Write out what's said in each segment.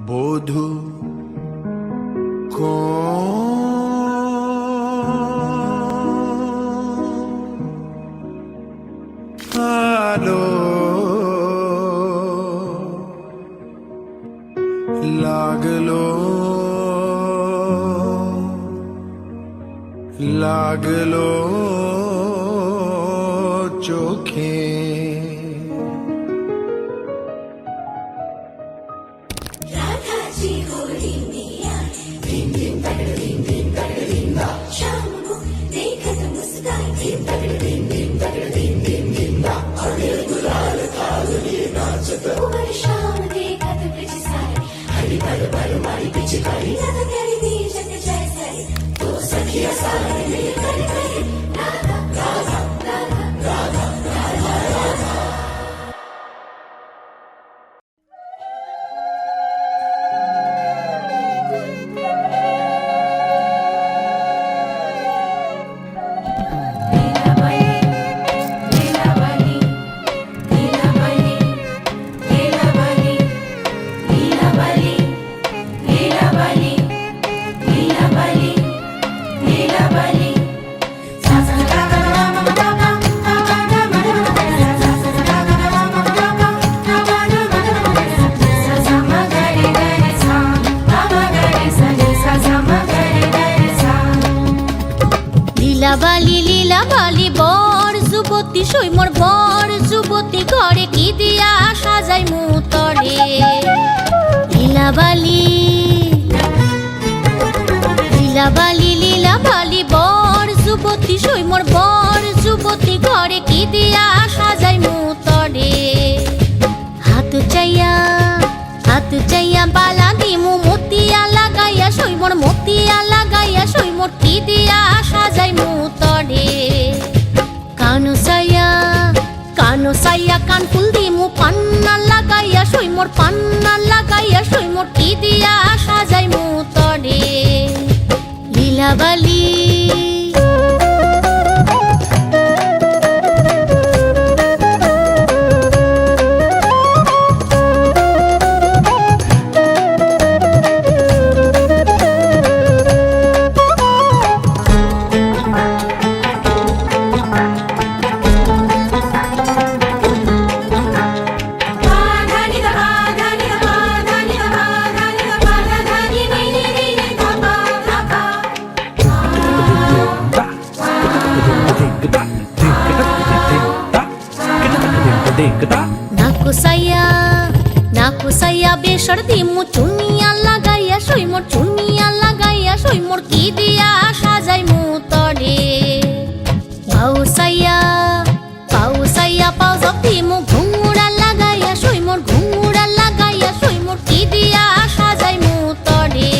বধূ আলো লাগলো লাগলো চোখে লীলাবালি বর যুবতী সৈমর বর যুবতী ঘরে কি দিয়া সাজাই মুতরে লীলাবালি লীলাবালি বর যুবতী সৈমর বর যুবতী ঘরে কি দিয়া সাজাই মুতরে হাত চাইয়া বালা দিমু মতিয়া লাগাইয়া সৈমর কি দিয়া সাজাই মুতরে কানো সাইয়া কান ফুল দিমু পান্না লাগাইয়া সৈমর কি দিয়া সাজাই মুতরে লীলাবালি নাকো সাইয়া বেসর দিমু চুনিয়া লাগাইয়া সৈমর কি দিয়া সাজাই মুতরে পাউ সাইয়া পাউ জব দিমু ঘুঙুরা লাগাইয়া সৈমর কি দিয়া সাজাই মুতরে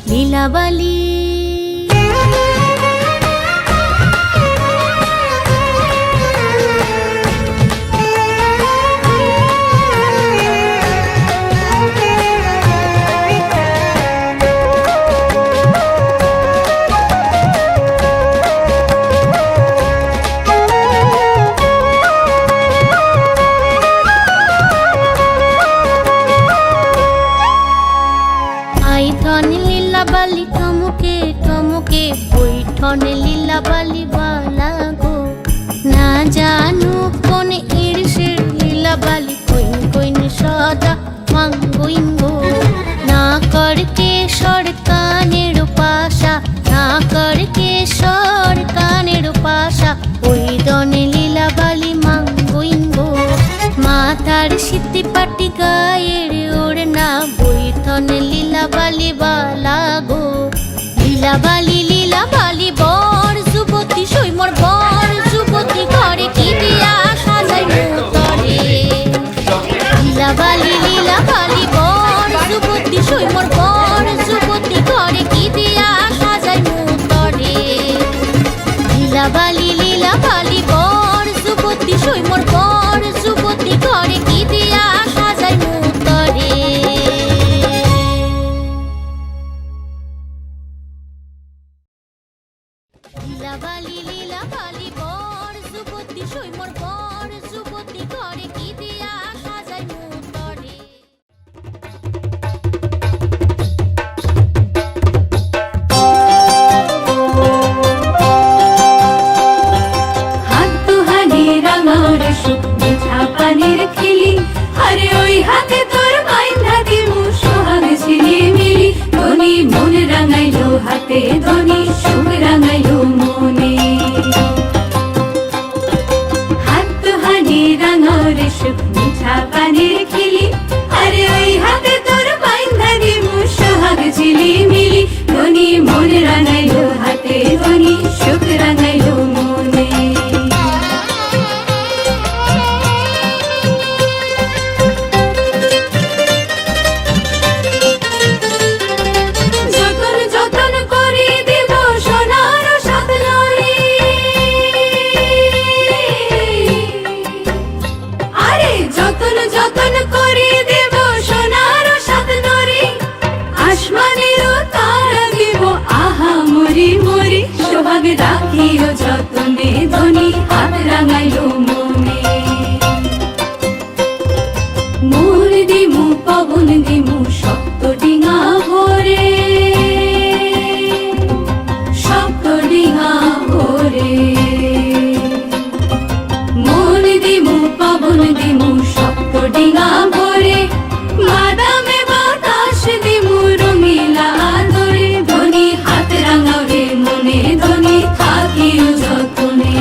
লীলাবালি লীলাবালি টমকে বৈঠন লীলাবালি বালা গো না জানু কোন ঈর্ষের লীলাবালি কইন সদা মাঙ্গুইন গো না করকে সরকানের পাশা ওই দনে লীলাবালি মাঙ্গুইন গো মাথার সিদ্ধি পাটি গায়ের ওর না বৈঠন লীলাবালি বালা গো লীলাবালি বর যুবতী সৈমর বর যুবতী ঘরে কি দিয়া সাজাই মুতরে লীলাবালি বর যুবতী সৈমর বর যুবতী ঘরে কি দিয়া সাজাই মুতরে লীলাবালি বর যুবতী সৈমর বর যুবতী ঘরে কি দিয়া সাজাই মুতরে লীলাবালি বর আরে ওই হাতে তোর বাইন্ধা দিমু সোহাগ ঝিলি মিলি ধনি মন রাঙাইলো হাতে ধনি সুখ রাঙাইলো মনে হাত হানি রাঙাও রে সুখ মিঠা পানির খিলি আরে ওই হাতে তোর বাইন্ধা দিমু সোহাগ ঝিলি মিলি ধনি মন রাঙাইলো হাতে ধনি সুখ রাঙাইলো মনে যতন যতন করে দেব সোনার সাত নরে আরে যতন যতন করে দেব সোনার সাত নরে আসমানেরও তারা দেব আহা মরি মরি সোহাগ রাখিও যতনে ধনি হাত রাঙাইলো মনে মোর দিমু পবন দিমু শক্ত ডিঙা ভরে শক্ত ডিঙা ভরে মোর দিমু পবন দিমু শক্ত ডিঙা ভরে বাদামে বাতাস দিমু রঙিলা ধরে ধনি হাত রাঙাও রে মনে ধনি থাকিও যতনে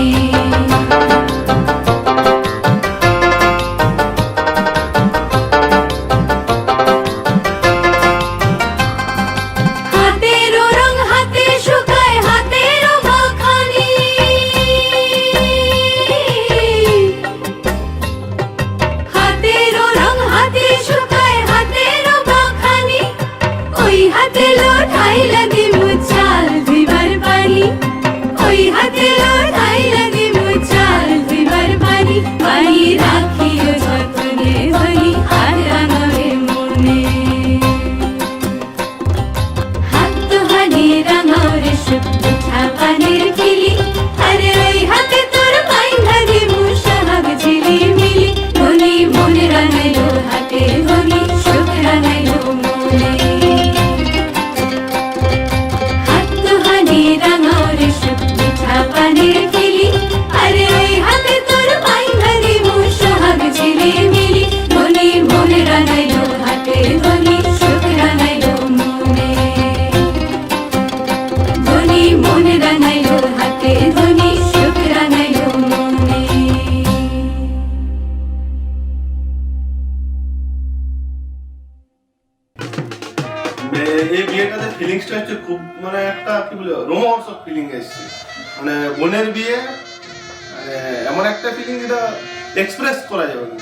হাতেরও রং হাতে শুকায় হাতেরও মাখানি হাতেরও রং হাতে শুকায় হাতেরও মাখানি ওই হাতে লোঠাইলা দিমু চাল ধুইবার পানি ওই হাতে লোঠাইলা দিমু চাল ধুইবার পানি পানি রাখিও যতনে ধনি হাত রাঙাবে মনে হাত হানি রাঙাও রে সুখ মিঠা পানির খিলি আরে ওই হাতে তোর বাইন্ধা দিমু সোহাগ ঝিলি মিলি ধনি মন রাঙাইলো হাতে ধনি সুখ রাঙাইলো মনে হাত হানি রাঙাও রে সুখ মিঠা পানির খিলি আরে ওই হাতে তোর বাইন্ধা দিমু সোহাগ ঝিলি মিলি ধনি মন রাঙাইলো হাতে ধনি সুখ রাঙাইলো মনে ধনি মন রাঙাইলো হাতে ধনি সুখ রাঙাইলো মনে এই বিয়েটাতে ফিলিংসটা হচ্ছে খুব মানে একটা কি বলে রোমান্সক ফিলিং এসছে মানে বোনের বিয়ে মানে এমন একটা ফিলিং যেটা এক্সপ্রেস করা যাবে না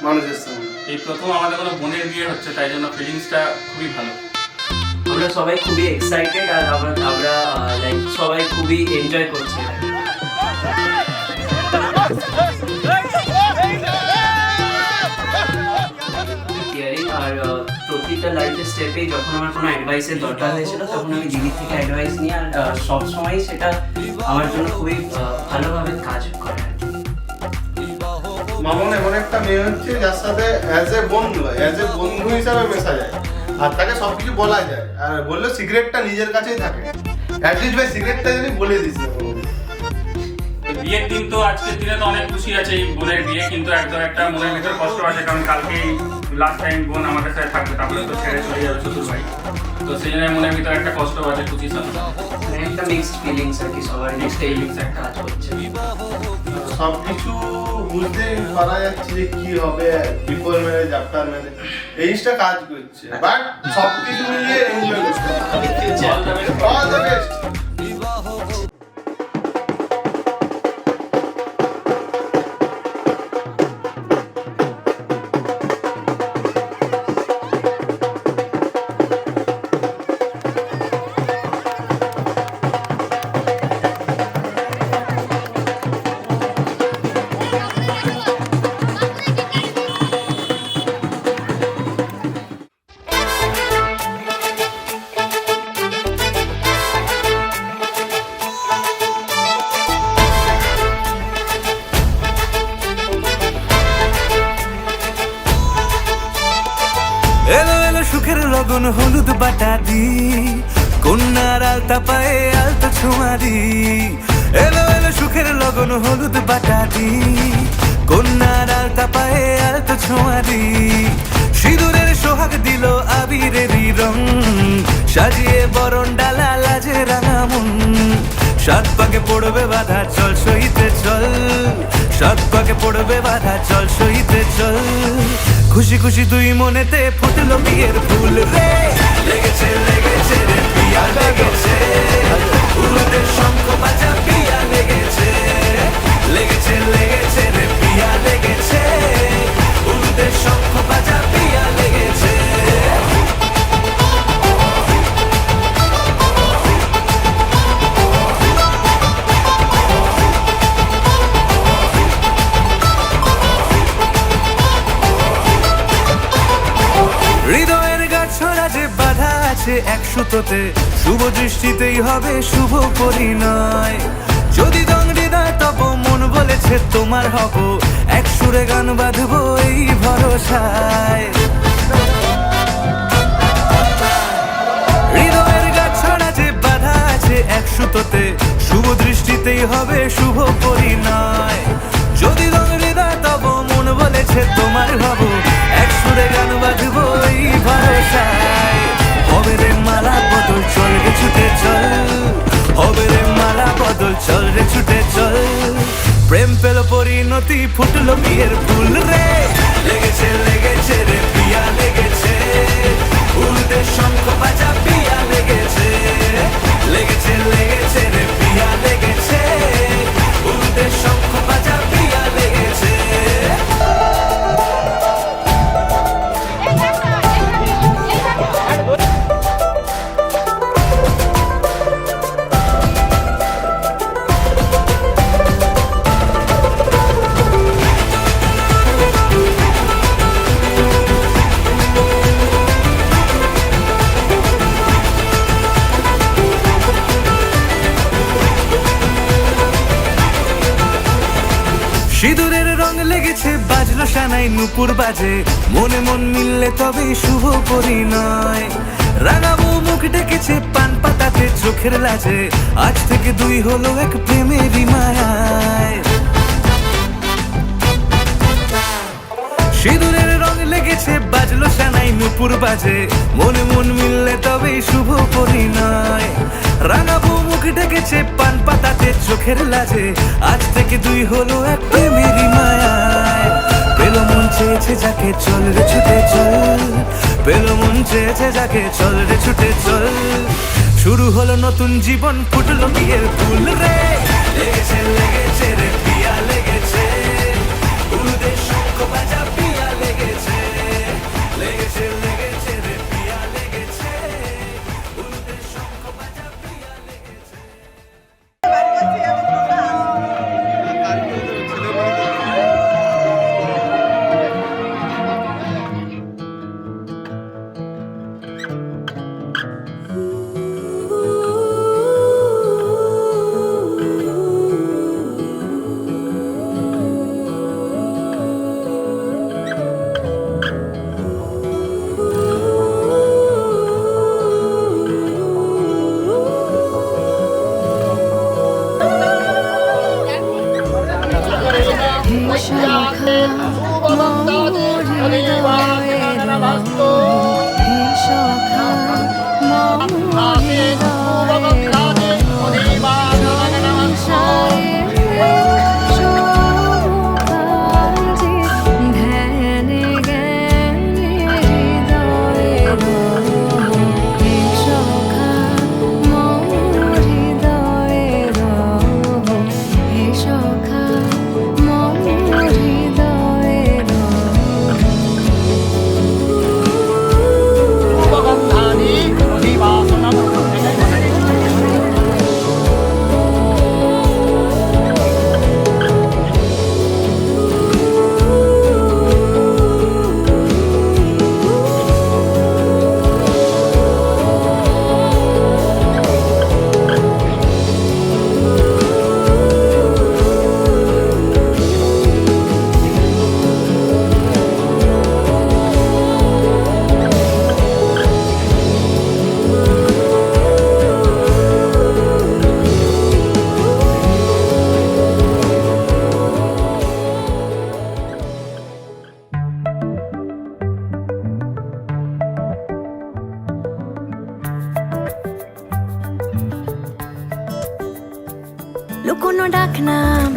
মানুষের সামনে। এই প্রথম আমাদের কোনো বোনের বিয়ে হচ্ছে, তাই জন্য ফিলিংসটা খুবই ভালো। আমরা সবাই খুবই এক্সাইটেড আর আমরা লাইক সবাই খুবই এনজয় করছি। আর প্রতিটা লাইফের স্টেপে যখন আমার কোনো অ্যাডভাইসের দরকার হয়েছিল তখন আমি দিদির থেকে অ্যাডভাইস নিই আর সবসময় সেটা আমার জন্য খুবই ভালোভাবে কাজ করে। মামন এমন একটা মেয়ে হচ্ছে যার সাথে অ্যাজ এ বন্ধু হিসাবে মেশা যায় আর তাকে সবকিছু বলা যায় আর বললে সিক্রেটটা নিজের কাছেই থাকে। অ্যাটলিস্ট ভাই সিক্রেটটা যদি বলে দিস বিয়ের দিন তো আজকের দিনে তো অনেক খুশি আছে এই বোনের বিয়ে, কিন্তু একদম একটা মনের ভিতরে কষ্ট আছে, কারণ কালকেই লাস্ট টাইম বোন আমাদের সাথে থাকবে, তারপরে তো ছেড়ে চলে যাবে শ্বশুর ভাই। তো সেই জন্য মনের ভিতরে একটা কষ্ট আছে, খুশি সাথে একটা মিক্সড ফিলিংস আর কি, সবার মিক্সড ফিলিংস একটা কাজ করছে। সবকিছু বুঝতে পারা যাচ্ছে যে কি হবে, বিফোর ম্যারেজ আফটার ম্যারেজ এই জিনিসটা কাজ করছে, বাট সবকিছু মিলিয়ে এনজয় করতে হবে। All the best. এলো এলো সুখের লগন হলুদ বাটা দি, কন্যার আলতা পায়ে আলতা ছোঁয়া দি। এলো এলো সুখের লগন হলুদ বাটা দি, কন্যার আলতা পায়ে আলতো ছোঁয়া দি সিঁদুরের সোহাগ দিল আবিরেরই রং সাজিয়ে বরণ ডালা লাজে রাঙা মন সাত পাকে পড়বে বাধা চল সইতে চল সাত পাকে পড়বে বাধা চল সইতে চল খুশি খুশি দুই মনেতে ফুটলো বিয়ের ফুল রে লেগেছে লেগেছে রে পিয়া লেগেছে উলুদের শঙ্খ বাজা পিয়া লেগেছে লেগেছে লেগেছে রে পিয়া লেগেছে উলুদের শঙ্খ বাজা পিয়া লেগেছে হৃদয়ের গাছড়া যে বাধা আছে এক সুতোতে শুভ দৃষ্টিতেই হবে শুভ পরিণয় যদি দং হৃদয় তব মন বলেছে তোমার হব এক সুরে গান বাঁধবো এই ভরসায় হৃদয়ের গাছড়া যে বাধা আছে এক সুতোতে শুভ দৃষ্টিতেই হবে শুভ পরিণয় যদি দং হৃদয় তব মন বলেছে তোমার হব এক সুরে গান বাঁধবো এই ভরসায় হবে রে মালা বদল চল রে ছুটে চল হবে রে মালা বদল চল রে ছুটে চল প্রেম পেল পরিণতি ফুটলো বিয়ের ফুল রে লেগেছে লেগেছে রে পিয়া লেগেছে উলুদের শঙ্খ বাজা পিয়া লেগেছে লেগেছে লেগেছে রে পিয়া লেগেছে উলুদের শঙ্খ বাজা পিয়া লেগেছে সিঁদুরের রং লেগেছে বাজলো সানাই নুপুর বাজে মনে মন মিললে তবে শুভ পরিণয় রাঙাবো মুখ ডেকেছে পান পাতাতে চোখের লাজে আজ থেকে দুই হলো এক প্রেমেরই মায়ায় সিঁদুরের রং লেগেছে বাজলো সানাই নুপুর বাজে মনে মন মিললে তবে শুভ পরিণয় রাঙাবো মুখ ডেকেছে পান পাতাতে চোখের লাজে আজ থেকে দুই হলো এক প্রেমেরই মায়ায় পেলো মন চেয়েছে যাকে চল রে ছুটে চল পেলো মন চেয়েছে যাকে চল রে ছুটে চল শুরু হলো নতুন জীবন ফুটলো বিয়ের ফুল রে লেগেছে লেগেছে রে পিয়া লেগেছে উলুদের শঙ্খ বাজা পিয়া লেগেছে লেগেছে লেগেছে রে পিয়া লেগেছে উলুদের শঙ্খ বাজা পিয়া লেগেছে মাখলাম,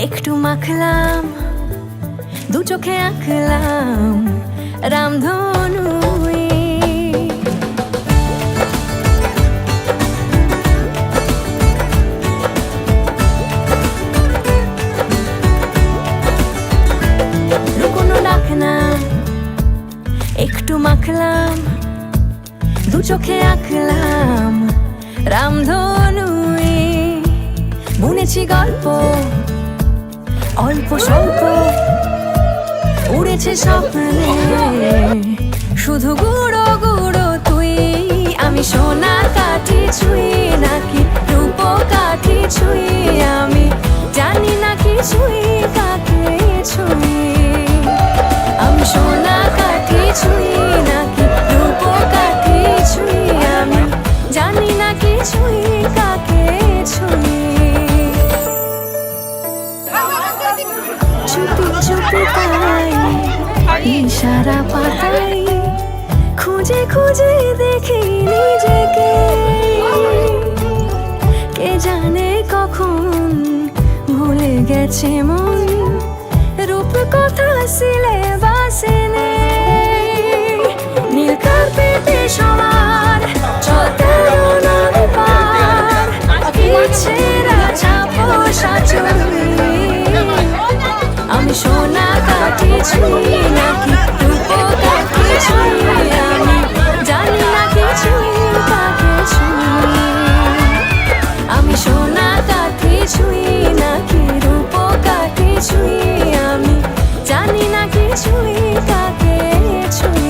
একটু মাখলাম, দু চোখে আঁকলাম রামধনু। লুকোনো ডাক না, একটু মাখলাম, দু চোখে আঁকলাম রামধনু। বুনেছি গল্প অল্প স্বল্প, উড়েছে স্বপ্নে শুধু গুঁড়ো গুঁড়ো তুই। আমি সোনা কাঠি ছুঁই নাকি রূপ কাঠি ছুঁই, আমি জানি না কিছুই কাকে ছুঁই। আমি সোনা কাঠি ছুঁই নাকি রূপ কাঠি ছুঁই, আমি জানি না কিছুই কাকে ছুঁই। চুপি চুপি পাই ইশারা পাতাই, খুঁজে খুঁজে দেখি নিজেকে। কে জানে কখন ভুলে গেছে মন, রূপ কথা সিলেবাসে নেই। নীল কার্পেটে সবার চলতে নদী পার, ছেঁড়া ছাপো সাচুরি। আমি সোনা কাঠি ছুঁই নাকি রূপ কাঠি ছুঁই, আমি জানি না কিছুই কাকে ছুঁই। আমি সোনা কাঠি ছুঁই নাকি রূপ কাঠি ছুঁই, আমি জানি না কিছুই কাকে ছুঁই।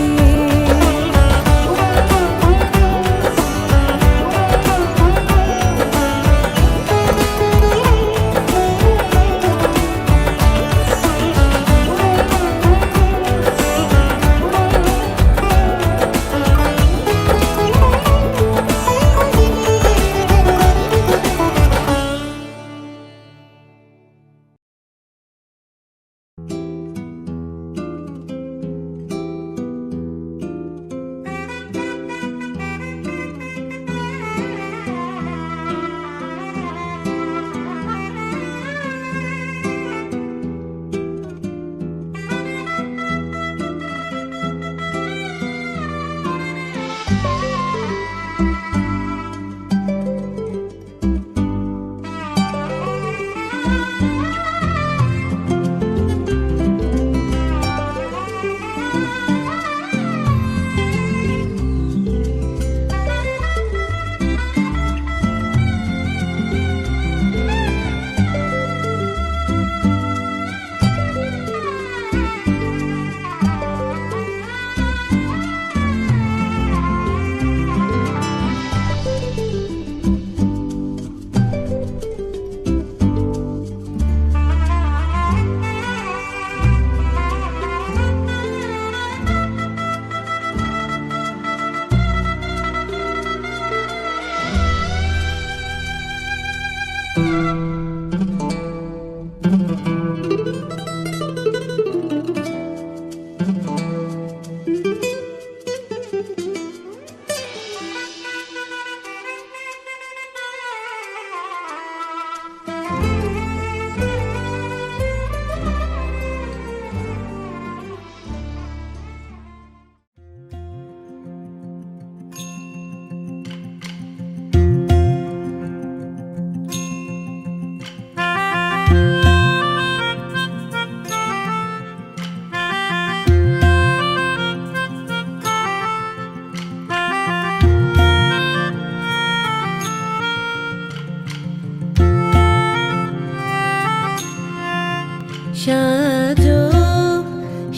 সাজো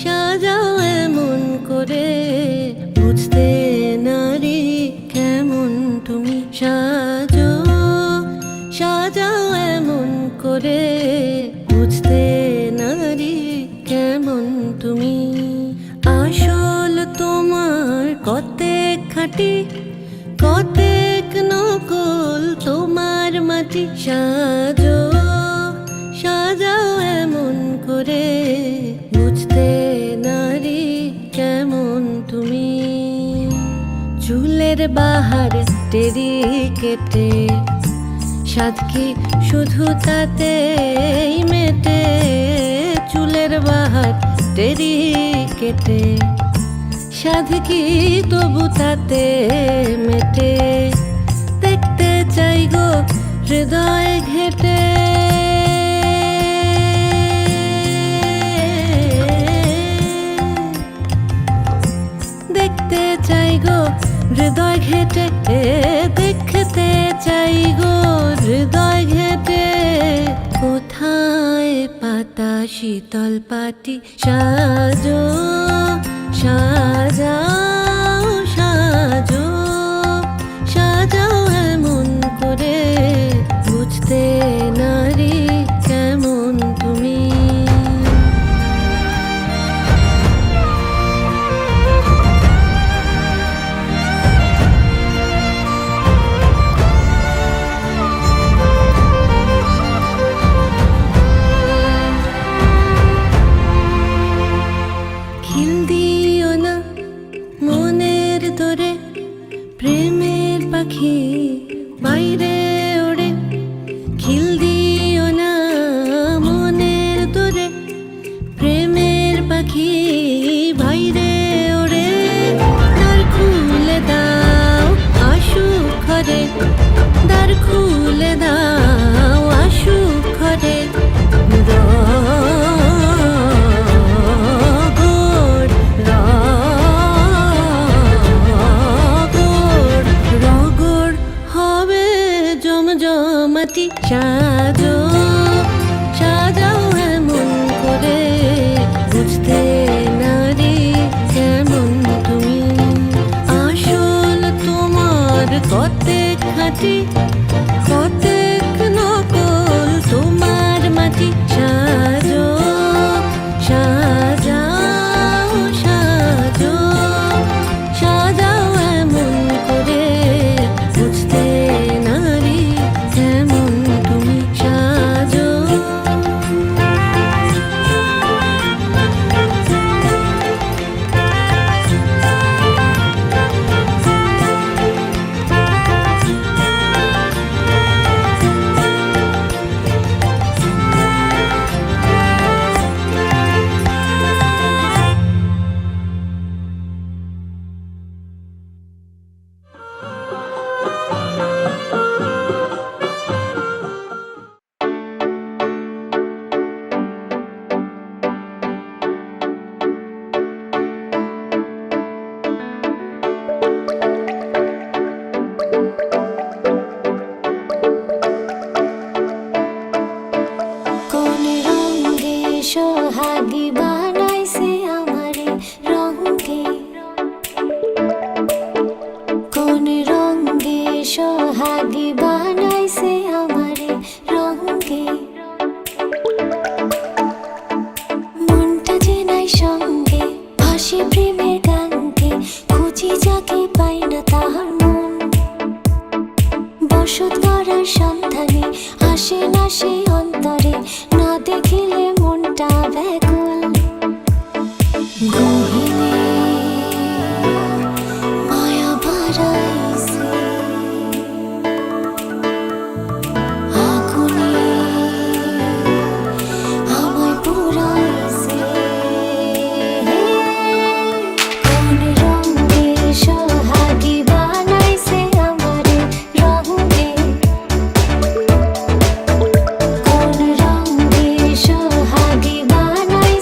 সাজাও এমন করে, বুঝতে নারী কেমন তুমি। সাজো সাজাও এমন করে, বুঝতে নারী কেমন তুমি। আসল তোমার কতেক খাঁটি, কতেক নকল তোমার মাটি। সাজো সাজাও এমন করে, বুঝতে নারী কেমন তুমি। চুলের বাহার টেরি কেটে সাধ কি শুধু তাতেই মেটে, চুলের বাহার টেরি কেটে, সাধ কি তবু তাতে মেটে, দেখতে চাই গো হৃদয় ঘেটে। দেখতে চাই গো হৃদয় ঘেটে, দেখতে চাই গো হৃদয় ঘেটে। কোথায় পাতা শীতল পাটি সাজো, সাজাও সাজো, সাজাও এমন করে বুঝতে নারী কেমন তুমি। খিল দিও না মনের দোরে, প্রেমের পাখি বাইরে ওড়ে। খিল দিও না মনের দোরে, প্রেমের পাখি বাইরে ওড়ে। দ্বার খুলে দাও আসুক ঘরে, দ্বার খুলে দাও আসুক ঘরে। রগড় হবে জমজমাটি সাজো, সাজাও এমন করে বুঝতে নারী কেমন তুমি। আসল তোমার কতেক খাঁটি, কতেক নকল তোমার মাটি সাজো, সাজাও সাজো, সাজাও এমন করে বুঝতে নারী কেমন তুমি সাজো। কোন রঙে সোহাগী বানাইছে আমারে রঙে, কোন রঙে সোহাগী বানাইছে আমারে রঙে। মনটা যে নাই সঙ্গে ভাসে প্রেমের গানকে, খুঁজি যাকে পাই না তাহার মন। বসত গড়ার সন্ধানে আসে না সে অন্তরে, না দেখিলে মনটা ব্যাকুল। গহিনে মায়া বাড়াইছে, আগুনে আমায় পুরাইছে। কোন রঙে সোহাগী বানাইছে আমারে রঙে, কোন রঙে সোহাগী বানাইছে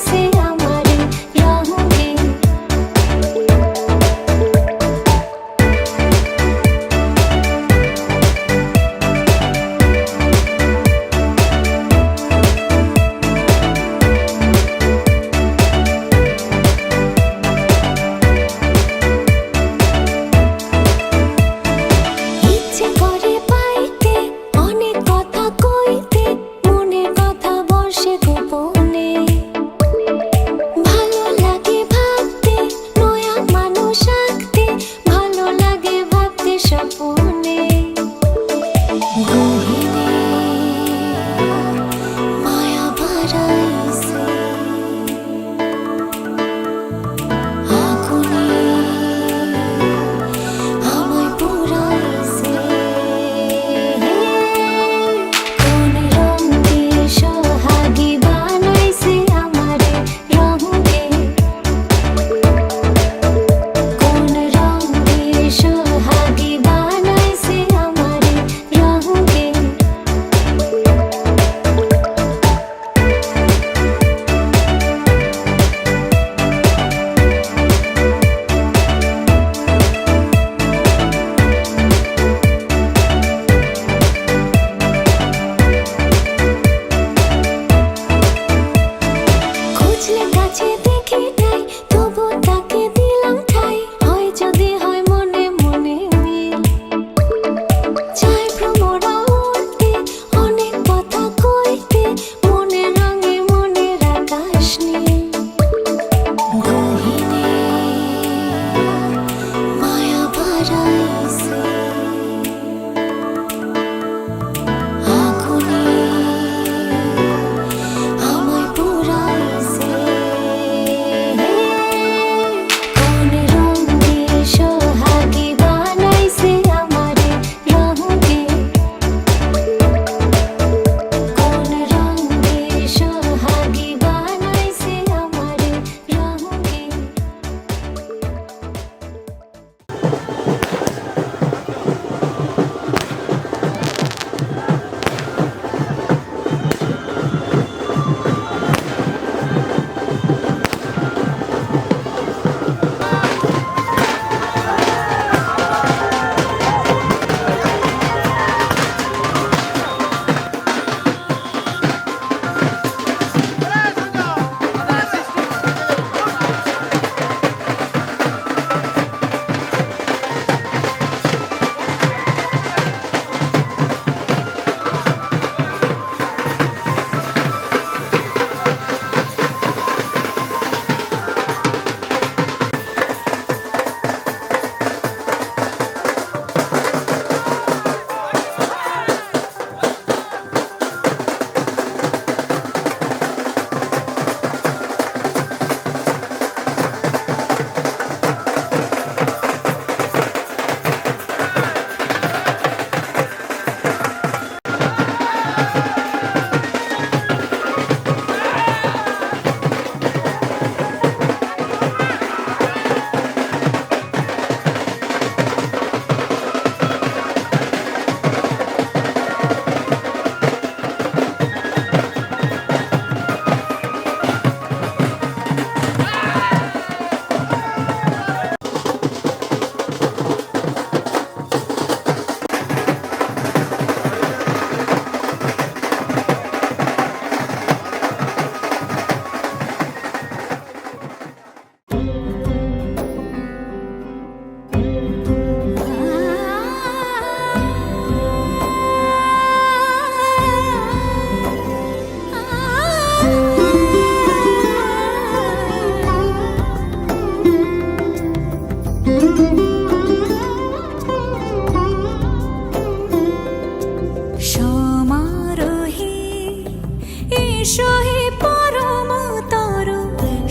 এসো হে পরমতর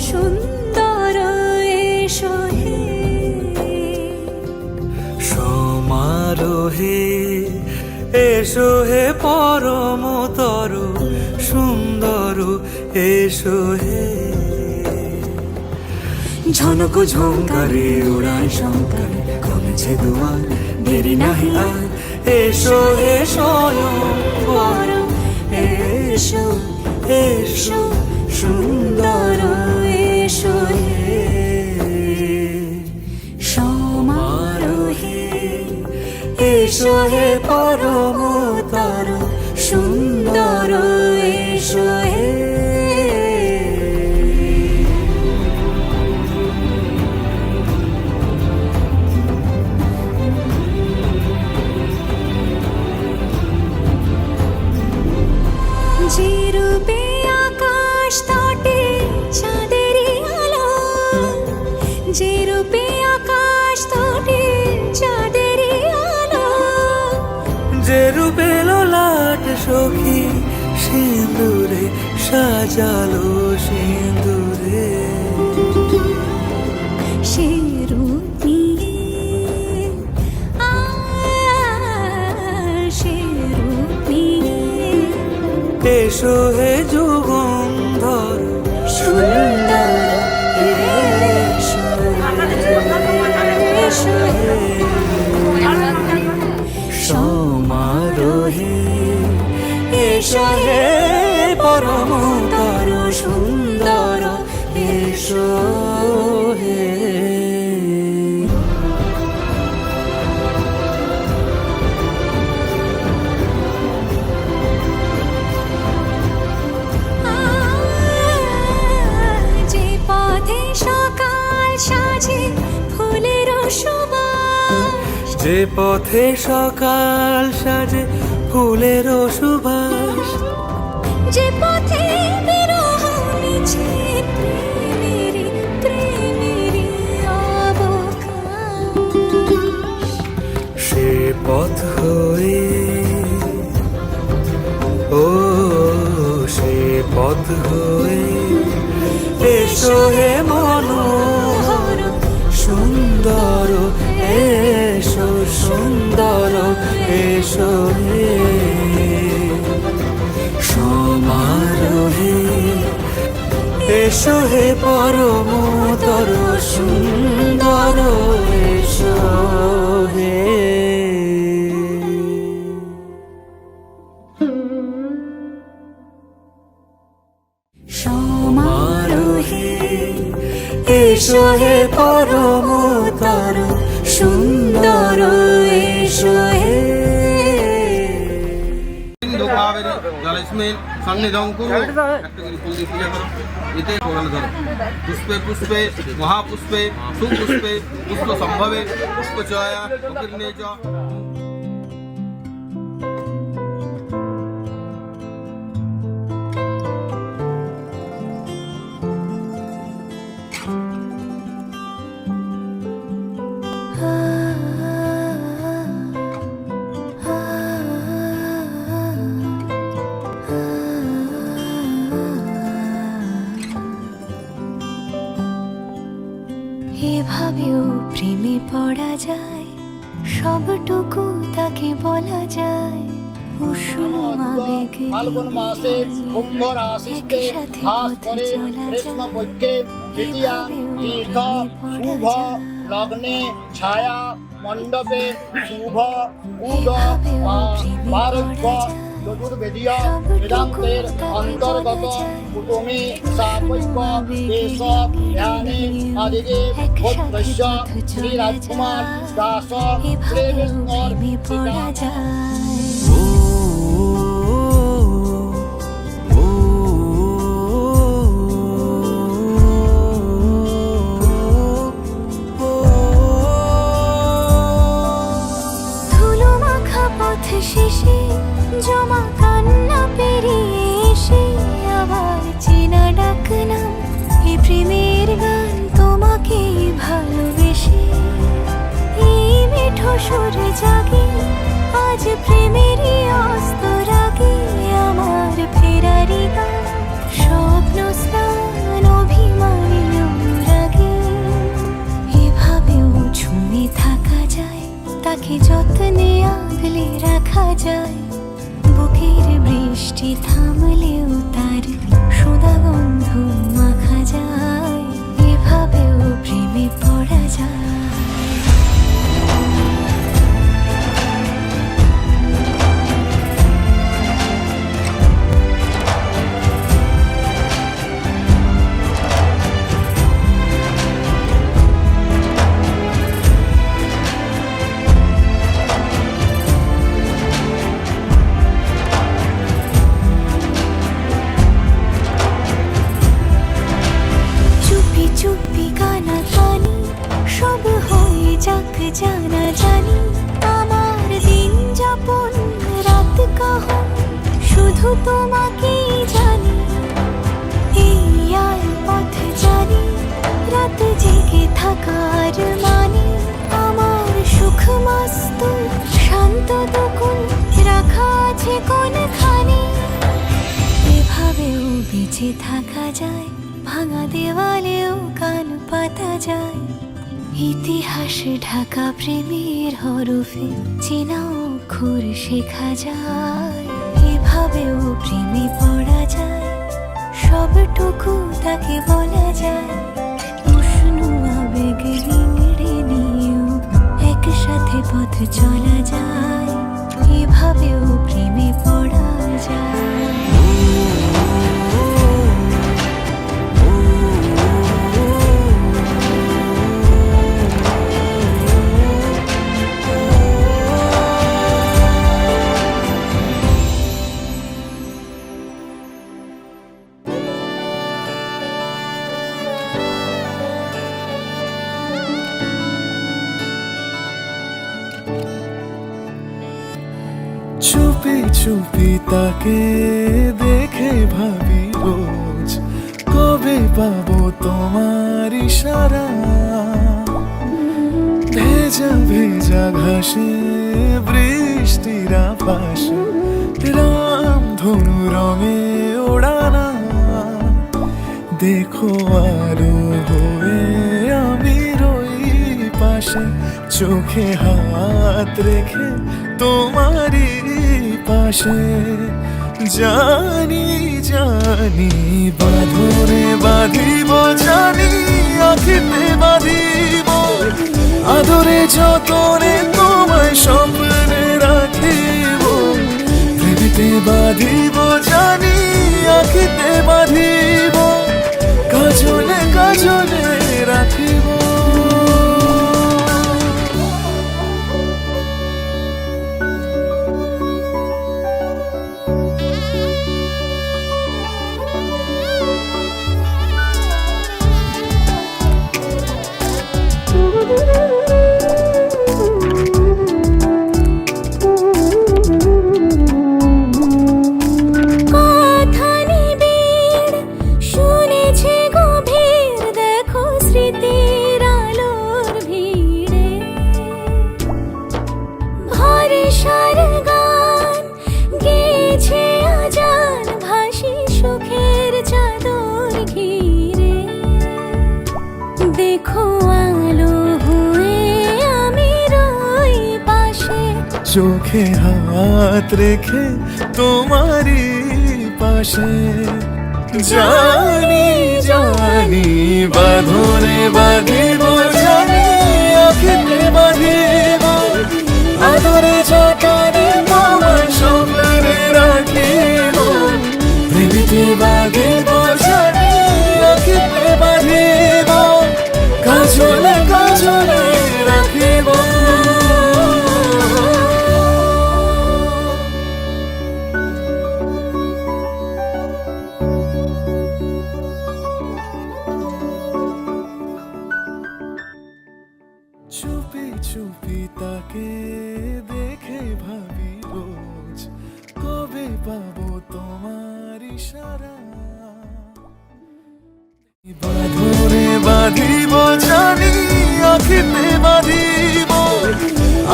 সুন্দর এসো হে সমারোহে এসো হে পরমতর সুন্দর এসো হে ঝনক ঝঙ্কারে উড়ায় শঙ্কারে কমেছে দুয়ার দেরি নাহি আর এসো হে স্বয়ং পরম এসো এসো সুন্দর এসো হে সমারোহে এসো হে পরমতর সুন্দর এসো হে যে রূপে আকাশ তটে চাঁদেরই আলো যে রূপে আকাশ তটে চাঁদেরই আলো যে রূপে ললাট সখী সিঁদুরে সাজালো সিঁদুরে সে রূপ নিয়ে সে রূপ নিয়ে এসো হে যুগন্ধর সুন্দর এসো এসো সমারোহে এসো হে পরমতর সুন্দর এসো হে যে পথে সকাল সাজে ফুলের সুবাস যে পথে সকাল সাজে ফুলের সুবাস যে পথে বিরহ মিছে প্রেমেরই অবকাশ সে পথ হয়ে ও সে পথ হয়ে এসো হে মনোহর সুন্দর এসো সুন্দর এসো হে সমারোহে এসো হে পরমতর সুন্দর এসো হে সমারোহে এসো হে পরমতর সুন্দর এসো হে জলস্মিন সন্নিধং কুরু একটা করে ফুল দিয়ে পূজা করো এতে কোরাল ধরো পুষ্পে পুষ্পে মহাপুষ্পে সুপুষ্পে পুষ্প সম্ভবে পুষ্পচয়া অকীর্ণে চ এভাবেও প্রেমে পড়া যায় সবটুকু তাকে বলা যায় উষ্ণ আবেগে ফাল্গুন মাসে কুম্ভ রাশিতে খাস করে কৃষ্ণ পক্ষে তৃতীয়া তীর্থ শুভ লগ্নে ছায়া মণ্ডপে শুভ উদ বারব্য চতুর্বেদীয় বেদান্তের অন্তর্গত কুটুমী সাপৈক্য এসব ধ্যানে আদিকে ভোদ্রস্য শ্রী রাজকুমার দাস শ্রী বিষ্ণুর পিতা শেষে জমা কান্না পেরিয়ে এসে আবার চেনা ডাক নাম এ প্রেমের গান তোমাকে ভালোবেসে এই মিঠো সুরে জাগে আজ প্রেমেরই অস্ত রাগে আমার ফেরারি গান শুধু তোমাকেই জানি, এই আর পথ জানি, রাত জেগে থাকার মানে আমার সুখ মস্ত শান্ত দুকুল রাখা আছে কোনখানে। এভাবেও বেঁচে থাকা যায়, ভাঙা দেওয়ালেও কান পাতা যায়, ইতিহাস ঢাকা প্রেমের হরফে চেনা অক্ষর শেখা যায়। এভাবেও প্রেমে পড়া যায়, সবটুকু তাকে বলা যায়, উষ্ণ আবেগ রিংড়ে নিয়েও একসাথে পথ চলা যায়। এভাবেও প্রেমে পড়া যায়। চুপি চুপি তাকে দেখে ভাবি রোজ, কবে পাবো তোমার ইশারা। ভেজা ভেজা ঘাসে বৃষ্টির পাশে রাম ধনু রঙে ওড়ানা। দেখো আলো হয়ে আমি রই পাশে, চোখে হাত রেখে তোমারই পাশে। জানি জানি বাঁধনে বাঁধিব, জানি আখিতে বাঁধিব, আদরে যতনে তোমায় স্বপ্নে রাখিব। প্রেমেতে বাঁধিব, জানি আখিতে বাঁধিব, কাজলে কাজলে রাখিব। চোখে হাত রেখে তোমারই পাশে। জানি জানি বাঁধনে বাঁধিব, জানি আখিতে বাঁধিব, আদরে যতনে তোমায় স্বপ্নে রাখিব। প্রেমেতে বাঁধিব, জানি আখিতে বাঁধিব, কাজলে কাজলে রাখিব। চুপি চুপি তাকে দেখে ভাবি রোজ, কবে পাবো তোমার ইশারা। বাঁধনে বাঁধিব, জানি আখিতে বাঁধিব,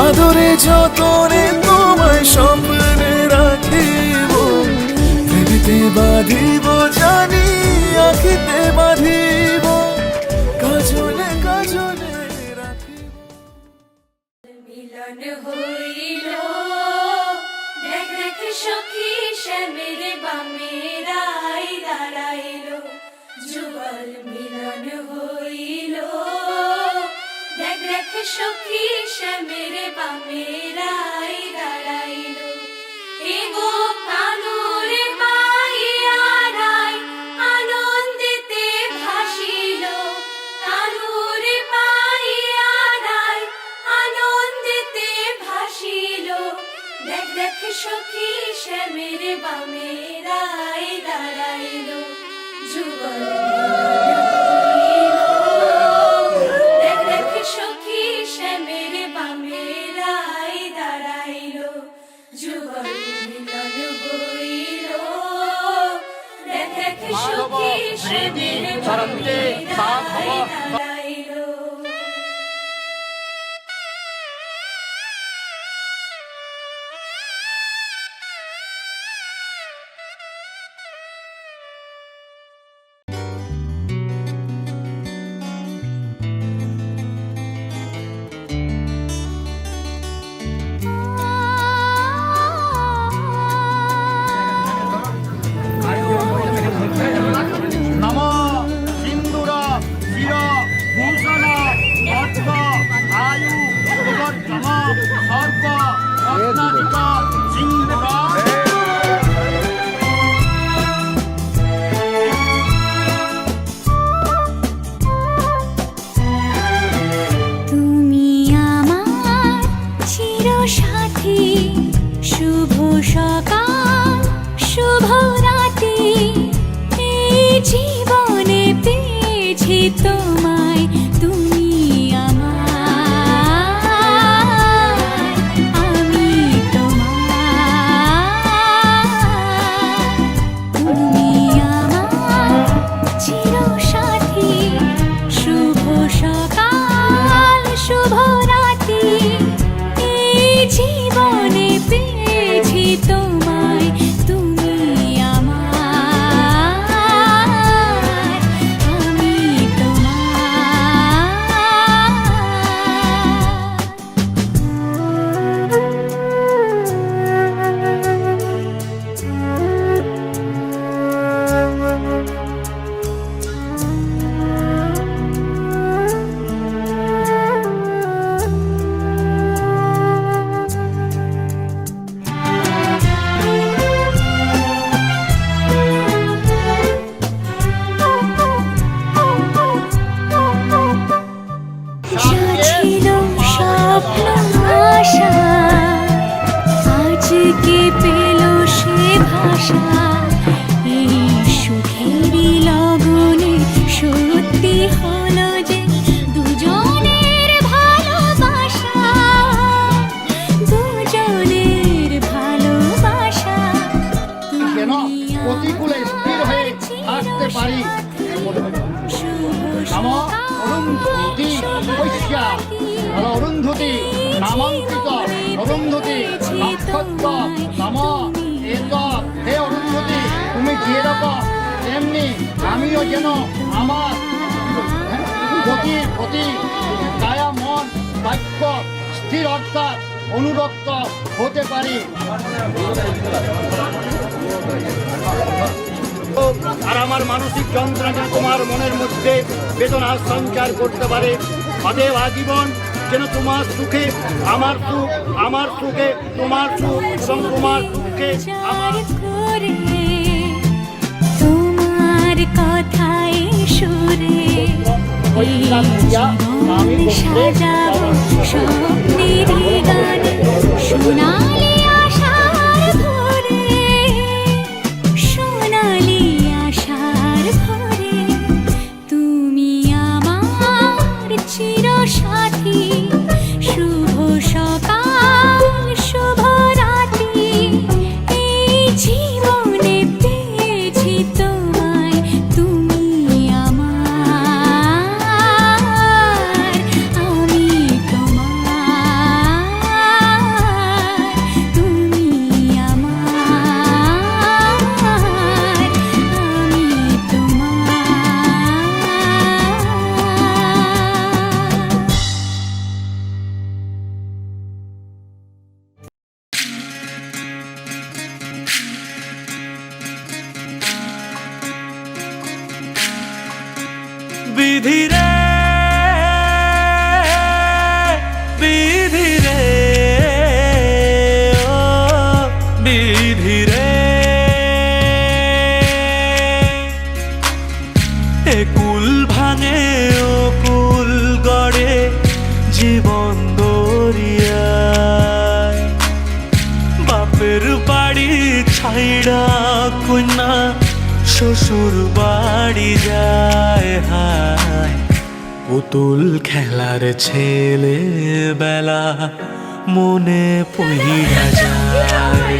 আদরে যতনে তোমায় স্বপ্নে রাখিব। প্রেমেতে বাঁধিব, জানি আখিতে বাঁধিব, কাজলে কাজলে রাখিব। মিলন হইল, দেখ দেখ সখী শ্যামের বামে রাই দাঁড়াইল। যুগল মিলন হইল, দেখ দেখ সখী শ্যামের বামে রাই দাঁড়াইল। এগো কানুরে পাইয়া রাই আনন্দেতে ভাসিল, কানুরে পাইয়া রাই আনন্দেতে ভাসিল। দেখ দেখ সখী শ্যামের বামে রাই দাঁড়াইল। যুগল দেখ দেখ সখী শ্যামের বামে রাই দাঁড়াইল। মাধব হৃদি সরন্তে সা ভব। নম সিন্দুর শির ভূষণ অর্থ আয়ু বিবর্ধন সর্ব রত্নাধিক সিন্দুর। তুমি আমার চিরসাথী, শুভ সকাল শুভ রাতি, এই জীবনে পেয়েছি তোমায়, তুমি আমার, আমি তোমার। তুমি আমার চিরসাথী, শুভ সকাল শুভ রাতি, এই জীবনে পেয়েছি তোমায়, তুমি আমার, আমি ছিল স্বপ্ন আশা, আজকে পেল সে ভাষা, এই সুখেরই লগনে সত্যি হলো যে দুজনের ভালোবাসা, দুজনের ভালোবাসা। যেন প্রতিকূলে স্থির হয়ে থাকতে পারি। নাম অরুন্ধতী বৈশ্যা, অরুন্ধতী নামাঙ্কিত অরুন্ধতী নক্ষত্র নাম এক। হে অরুন্ধতী, তুমি যেরকম তেমনি আমিও যেন আমার গতির প্রতি কায়া মন বাক্য স্থির অর্থাৎ অনুরক্ত হতে পারি। আর আমার মানসিক যন্ত্রণা তোমার মনের মধ্যে বেদনার সঞ্চার করতে পারে। অতএব আজীবন যেন তোমার সুখে আমার সুখ, আমার সুখে তোমার সুখ, এবং তোমার সুখে আমার করে তোমার কথায় সুরে সাজাবো স্বপ্নের গান, সোনালি আশার ভরে, সোনালি আশার ভরে। তুমি আমার চিরসাথী, শুভ সকাল শুভ রাতি, এই জীবনে পেয়েছি তোমায়, তুমি আমার, আমি তোমার। তুমি আমার, আমি তোমার। বিধি রে বিধি রে ও বিধি রে, এ কুল ভাঙে ও কুল গড়ে জীবন দরিয়ায়, বাপের বাড়ি ছাইড়া কন্যা শ্বশুর বাড়ি যায়, হায় পুতুল খেলার ছেলে বেলা মনে পইড়া যায়।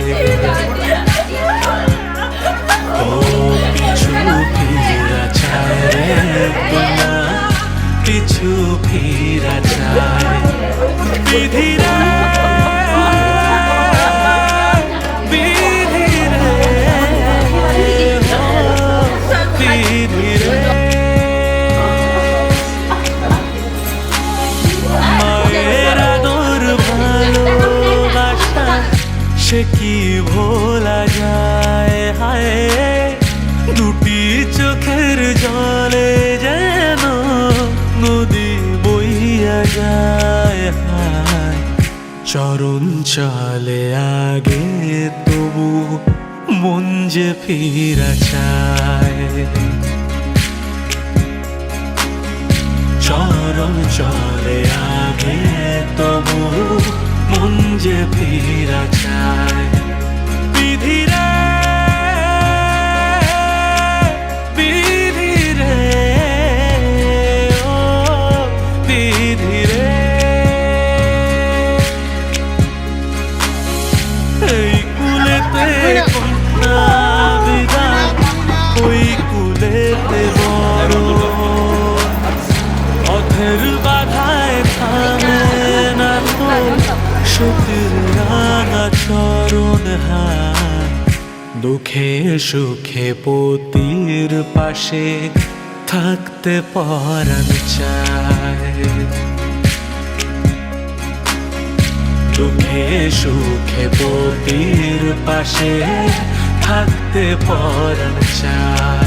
ও কিছু সে কি ভোলা যায় হায় দুটি চোখের জলে যেন নদী বইয়া যায় হায় চরণ চলে আগে তবু মন যে ফিরা চায় চরণ চলে আগে তবু মন যে ফিরা চায় বিধিরে বিধিরে ও বিধিরে এই কুলেতে কন্যা বিদায় ওই কুলেতে বড় পথের বাধায় থামে না তো সতীর রাঙা চরণ হায় দুঃখে সুখে পতির পাশে থাকতে পরাণ চায় দুঃখে সুখে পতির পাশে থাকতে পরাণ চায়